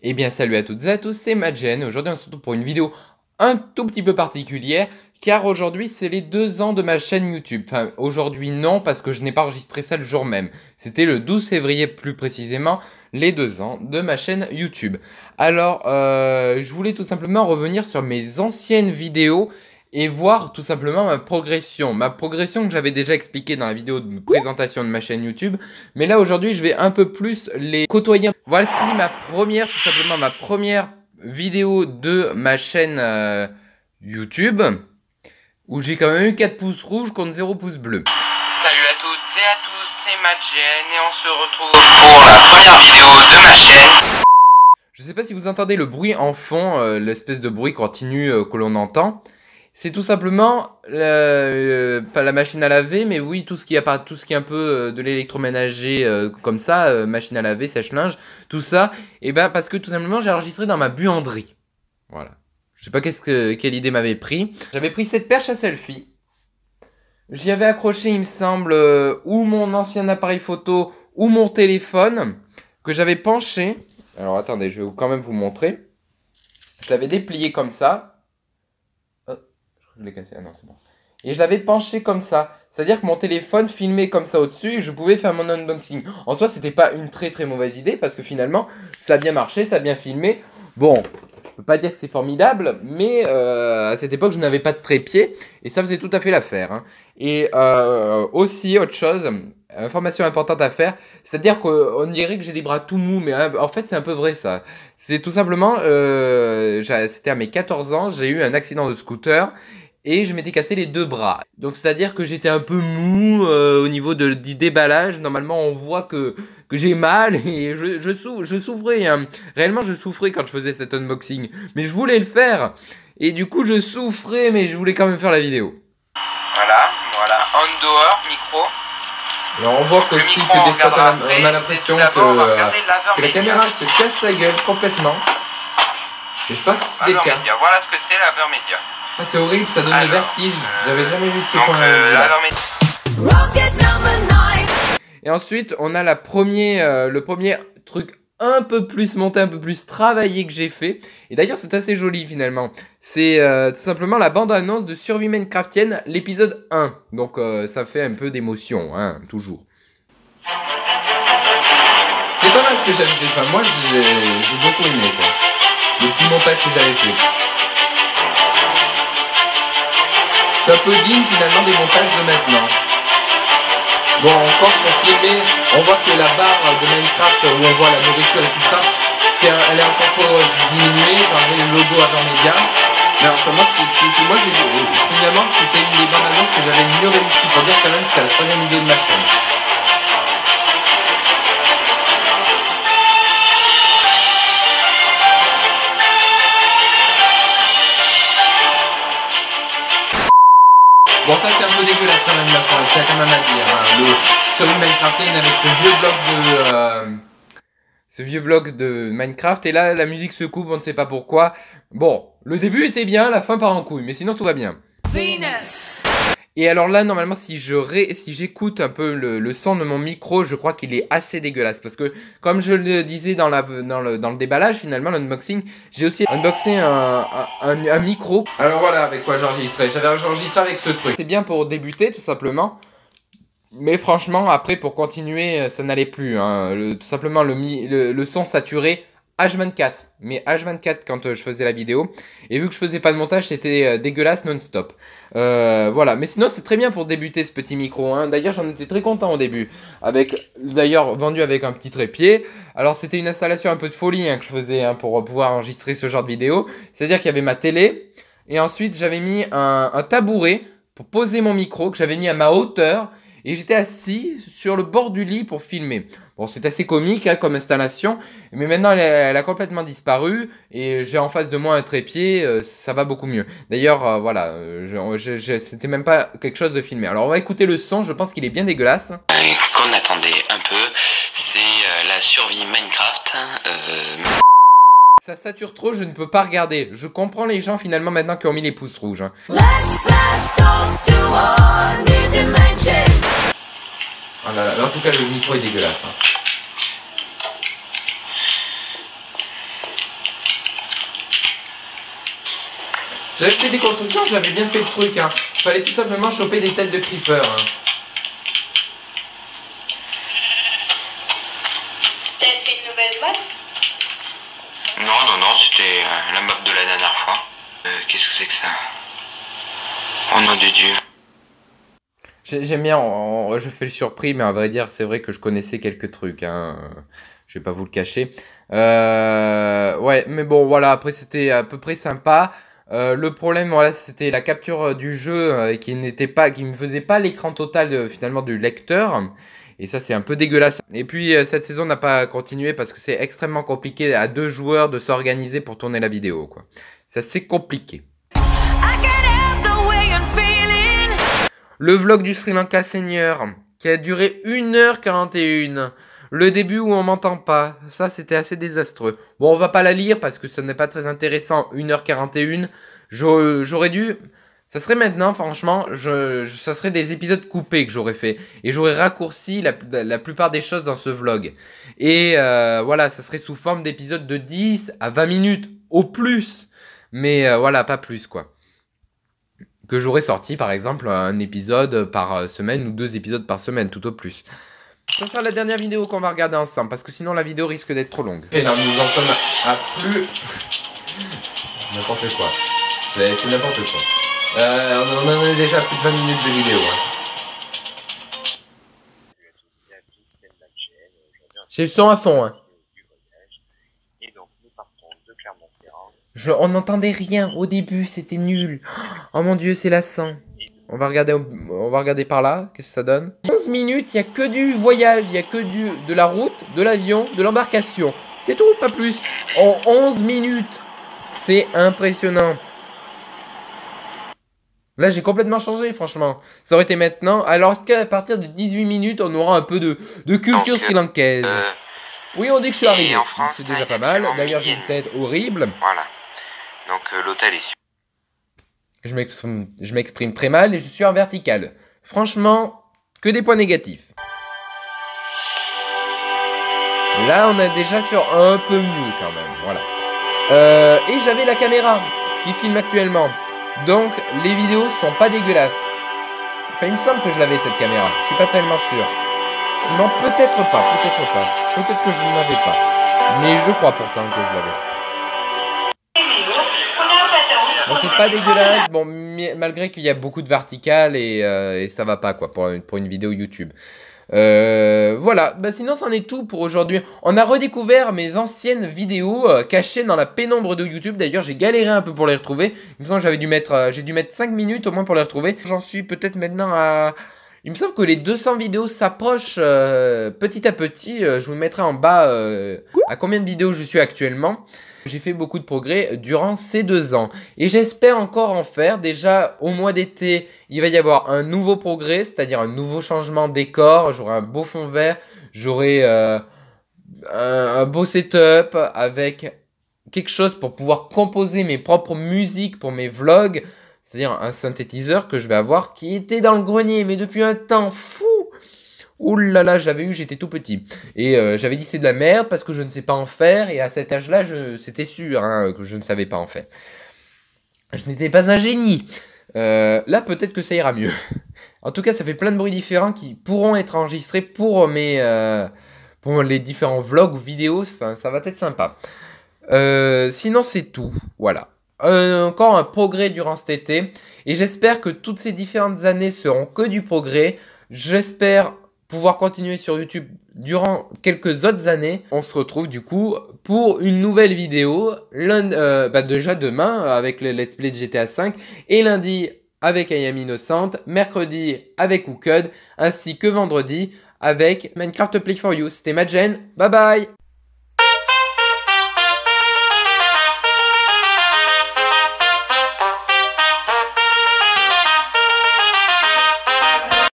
Eh bien salut à toutes et à tous, c'est Madjen. Aujourd'hui on se retrouve pour une vidéo un tout petit peu particulière car aujourd'hui c'est les 2 ans de ma chaîne YouTube. Enfin aujourd'hui non parce que je n'ai pas enregistré ça le jour même. C'était le 12 février plus précisément, les 2 ans de ma chaîne YouTube. Alors je voulais tout simplement revenir sur mes anciennes vidéos et voir tout simplement ma progression. Ma progression que j'avais déjà expliquée dans la vidéo de présentation de ma chaîne YouTube. Mais là aujourd'hui je vais un peu plus les côtoyer. Voici tout simplement ma première vidéo de ma chaîne YouTube. Où j'ai quand même eu 4 pouces rouges contre 0 pouces bleus. Salut à toutes et à tous, c'est Madjen et on se retrouve pour la première vidéo de ma chaîne. Je sais pas si vous entendez le bruit en fond, l'espèce de bruit continu que l'on entend. C'est tout simplement pas la machine à laver, mais oui, tout ce qui est un peu de l'électroménager comme ça, machine à laver, sèche-linge, tout ça. Et ben parce que tout simplement j'ai enregistré dans ma buanderie. Voilà. Je sais pas quelle idée m'avait pris. J'avais pris cette perche à selfie. J'y avais accroché, il me semble, ou mon ancien appareil photo ou mon téléphone que j'avais penché. Alors attendez, je vais quand même vous montrer. Je l'avais déplié comme ça. Je l'ai cassé, ah non c'est bon. Et je l'avais penché comme ça. C'est-à-dire que mon téléphone filmait comme ça au-dessus et je pouvais faire mon unboxing. En soi, c'était pas une très très mauvaise idée parce que finalement, ça a bien marché, ça a bien filmé. Bon, je peux pas dire que c'est formidable, mais à cette époque, je n'avais pas de trépied et ça faisait tout à fait l'affaire. Hein. Et aussi, autre chose, information importante à faire, c'est-à-dire qu'on dirait que j'ai des bras tout mous, mais en fait, c'est un peu vrai ça. C'est tout simplement, c'était à mes 14 ans, j'ai eu un accident de scooter. Et je m'étais cassé les 2 bras. Donc c'est-à-dire que j'étais un peu mou au niveau du déballage. Normalement on voit que j'ai mal et je souffrais. Hein. Réellement je souffrais quand je faisais cet unboxing. Mais je voulais le faire. Et du coup je souffrais mais je voulais quand même faire la vidéo. Voilà, on dehors, micro. Alors on voit aussi que des fois on a l'impression que la caméra se casse la gueule complètement. Et je pense que c'est le cas. Voilà ce que c'est laveur média. Ah, c'est horrible, ça donne le vertige. J'avais jamais vu de ce point-là. Et ensuite, on a le premier truc un peu plus monté, un peu plus travaillé que j'ai fait. Et d'ailleurs, c'est assez joli finalement. C'est tout simplement la bande-annonce de Survie Minecraftienne, l'épisode 1. Donc ça fait un peu d'émotion, hein, toujours. C'était pas mal ce que j'avais fait. Enfin, moi, j'ai beaucoup aimé, quoi. Le petit montage que j'avais fait. C'est un peu digne finalement des montages de maintenant. Bon, encore pour filmer, on voit que la barre de Minecraft où on voit la nourriture et tout ça, elle est encore trop diminuée, j'ai enlevé le logo avant média. Mais enfin moi, finalement c'était une des bandes annonces que j'avais mieux réussi, pour dire quand même que c'est la 3e vidéo de ma chaîne. Bon ça c'est un peu dégueulasse quand même la fin, c'est quand même à dire. Hein. Le Survie Minecraftienne avec ce vieux bloc de Minecraft et là la musique se coupe, on ne sait pas pourquoi. Bon, le début était bien, la fin part en couille, mais sinon tout va bien. Venus. Et alors là normalement si j'écoute un peu le son de mon micro, je crois qu'il est assez dégueulasse parce que comme je le disais dans le déballage finalement, l'unboxing, j'ai aussi unboxé un micro. Alors voilà avec quoi j'enregistrais, j'avais enregistré avec ce truc. C'est bien pour débuter tout simplement. Mais franchement après pour continuer ça n'allait plus. Hein. Tout simplement le son saturé H24, mais H24 quand je faisais la vidéo, et vu que je faisais pas de montage, c'était dégueulasse non-stop. Voilà, mais sinon c'est très bien pour débuter ce petit micro, hein. D'ailleurs j'en étais très content au début, d'ailleurs vendu avec un petit trépied. Alors c'était une installation un peu de folie hein, que je faisais hein, pour pouvoir enregistrer ce genre de vidéo, c'est-à-dire qu'il y avait ma télé, et ensuite j'avais mis un tabouret pour poser mon micro, que j'avais mis à ma hauteur, et j'étais assis sur le bord du lit pour filmer. Bon, c'est assez comique hein, comme installation, mais maintenant elle a complètement disparu et j'ai en face de moi un trépied, ça va beaucoup mieux. D'ailleurs, voilà, c'était même pas quelque chose de filmé. Alors on va écouter le son, je pense qu'il est bien dégueulasse. Ce qu'on attendait un peu, c'est la survie Minecraft. Ça sature trop, je ne peux pas regarder. Je comprends les gens finalement maintenant qui ont mis les pouces rouges. Hein. Oh là là, en tout cas le micro est dégueulasse. Hein. J'avais fait des constructions, j'avais bien fait le truc. Hein. Fallait tout simplement choper des têtes de creeper. Hein. T'as fait une nouvelle map? Non, c'était la map de la dernière fois. Qu'est-ce que c'est que ça? Oh nom de Dieu. J'aime bien, je fais le surpris, mais à vrai dire, c'est vrai que je connaissais quelques trucs. Hein. Je vais pas vous le cacher. Ouais, mais bon, voilà, après c'était à peu près sympa. Le problème, voilà, c'était la capture du jeu qui me faisait pas l'écran total finalement du lecteur. Et ça, c'est un peu dégueulasse. Et puis, cette saison n'a pas continué parce que c'est extrêmement compliqué à 2 joueurs de s'organiser pour tourner la vidéo, quoi. C'est assez compliqué. Le vlog du Sri Lanka Seigneur, qui a duré 1h41. Le début où on m'entend pas, ça c'était assez désastreux. Bon, on va pas la lire parce que ce n'est pas très intéressant, 1h41. J'aurais dû... Ça serait maintenant, franchement, ça serait des épisodes coupés que j'aurais fait. Et j'aurais raccourci la plupart des choses dans ce vlog. Et voilà, ça serait sous forme d'épisodes de 10 à 20 minutes, au plus. Mais voilà, pas plus, quoi. Que j'aurais sorti, par exemple, un épisode par semaine ou 2 épisodes par semaine, tout au plus. Ça sera la dernière vidéo qu'on va regarder ensemble, parce que sinon la vidéo risque d'être trop longue. Et là, nous en sommes à plus... N'importe quoi. J'avais fait n'importe quoi. On en a déjà plus de 20 minutes de vidéo. Hein. J'ai le son à fond. Hein. On n'entendait rien au début, c'était nul. Oh mon dieu, c'est lassant. On va regarder par là, qu'est-ce que ça donne? 11 minutes, il n'y a que du voyage, il n'y a que de la route, de l'avion, de l'embarcation. C'est tout, pas plus. En 11 minutes. C'est impressionnant. Là, j'ai complètement changé, franchement. Ça aurait été maintenant. Alors, est-ce qu'à partir de 18 minutes, on aura un peu de culture sri-lankaise? Oui, on dit que je suis arrivé. C'est déjà pas mal. D'ailleurs, j'ai une tête horrible. Voilà. Donc, l'hôtel est sûr. Je m'exprime très mal et je suis en vertical. Franchement, que des points négatifs. Là, on est déjà sur un peu mieux quand même. Voilà. Et j'avais la caméra qui filme actuellement. Donc, les vidéos sont pas dégueulasses. Enfin, il me semble que je l'avais cette caméra. Je suis pas tellement sûr. Non, peut-être pas. Peut-être que je ne l'avais pas. Mais je crois pourtant que je l'avais. Bon, c'est pas dégueulasse, bon, malgré qu'il y a beaucoup de verticales et ça va pas, quoi, pour une vidéo YouTube. Voilà, bah sinon c'en est tout pour aujourd'hui. On a redécouvert mes anciennes vidéos cachées dans la pénombre de YouTube. D'ailleurs, j'ai galéré un peu pour les retrouver. Il me semble que j'ai dû mettre 5 minutes au moins pour les retrouver. J'en suis peut-être maintenant à... Il me semble que les 200 vidéos s'approchent petit à petit. Je vous mettrai en bas à combien de vidéos je suis actuellement. J'ai fait beaucoup de progrès durant ces 2 ans. Et j'espère encore en faire. Déjà, au mois d'été, il va y avoir un nouveau progrès, c'est-à-dire un nouveau changement de décor. J'aurai un beau fond vert. J'aurai un beau setup avec quelque chose pour pouvoir composer mes propres musiques pour mes vlogs. C'est-à-dire un synthétiseur que je vais avoir qui était dans le grenier, mais depuis un temps fou. Ouh là là, je l'avais eu, j'étais tout petit. Et j'avais dit c'est de la merde parce que je ne sais pas en faire. Et à cet âge-là, c'était sûr hein, que je ne savais pas en faire. Je n'étais pas un génie. Là, peut-être que ça ira mieux. En tout cas, ça fait plein de bruits différents qui pourront être enregistrés pour les différents vlogs ou vidéos. Enfin, ça va être sympa. Sinon, c'est tout. Voilà. Encore un progrès durant cet été. Et j'espère que toutes ces différentes années seront que du progrès. J'espère pouvoir continuer sur YouTube durant quelques autres années. On se retrouve du coup pour une nouvelle vidéo. Déjà demain avec le Let's Play de GTA 5. Et lundi avec I Am Innocent. Mercredi avec Wooked. Ainsi que vendredi avec Minecraft Play for You. C'était Madgen. Bye bye.